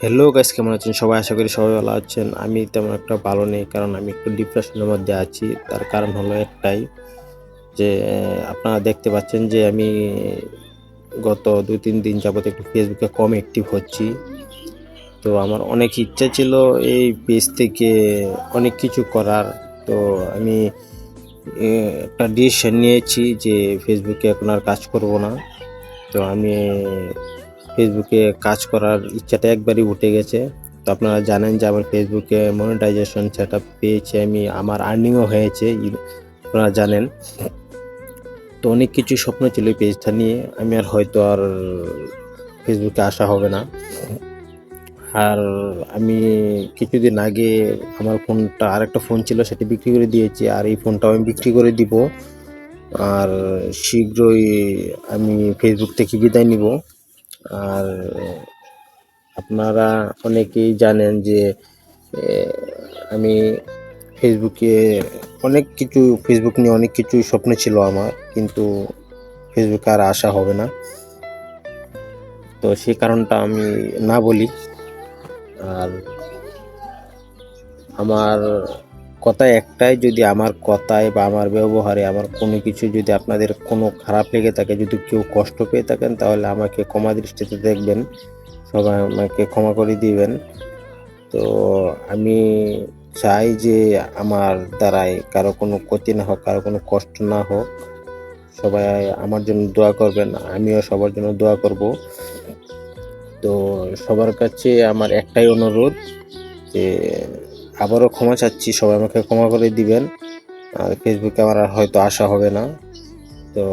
Hello guys, কেমন আছেন সবাই? আশা করি সবাই ভালো আছেন। আমি তেমন একটা ভালো নেই, কারণ আমি একটু ডিপ্রেশনের মধ্যে আছি। তার কারণ হলো একটাই যে আপনারা দেখতে পাচ্ছেন যে আমি গত ২-৩ দিন যাবত একটু ফেসবুকে কম অ্যাক্টিভ হচ্ছি। তো আমার অনেক ইচ্ছা ছিল এই পেজ থেকে অনেক কিছু করার। তো আমি এ একটা ডিসিশন নিয়েছি যে ফেসবুকে এখন আর কাজ করব না। তো আমি ফেসবুকে কাজ করার ইচ্ছাটা একবারই উঠে গেছে। তো আপনারা জানেন যে আমার ফেসবুকে মনিটাইজেশন সেটআপ পেয়েছি আমি, আমার আর্নিংও হয়েছে, আপনারা জানেন। তো অনেক কিছু স্বপ্ন ছিল এই পেজটা নিয়ে। আমি আর ফেসবুকে আসা হবে না। আর আমি কিছুদিন আগে আমার ফোনটা, আরেকটা ফোন ছিল সেটা বিক্রি করে দিয়েছি, আর এই ফোনটাও আমি বিক্রি করে দিব। আর শীঘ্রই আমি ফেসবুক থেকে বিদায় নিব। আর আপনারা অনেকেই জানেন যে এ আমি ফেসবুকে ফেসবুক নিয়ে অনেক কিছু স্বপ্ন ছিল আমার, কিন্তু ফেসবুকে আর আসা হবে না। তো সেই কারণটা আমি না বলি। আর আমার কথা একটাই, যদি আমার কথায় বা আমার ব্যবহারে আমার কোনো কিছু যদি আপনাদের কোনো খারাপ লেগে থাকে, যদি কেউ কষ্ট পেয়ে থাকেন, তাহলে আমাকে ক্ষমা দৃষ্টিতে দেখবেন, সবাই আমাকে ক্ষমা করে দিবেন। তো আমি চাই যে আমার দ্বারায় কারো কোনো ক্ষতি না হোক, কারো কোনো কষ্ট না হোক। সবাই আমার জন্য দোয়া করবেন, আমিও সবার জন্য দোয়া করব। তো সবার কাছে আমার একটাই অনুরোধ যে আবারও ক্ষমা চাচ্ছি, সবাই আমাকে ক্ষমা করে দিবেন। আর ফেসবুকে আমার আর হয়তো আসা হবে না। তো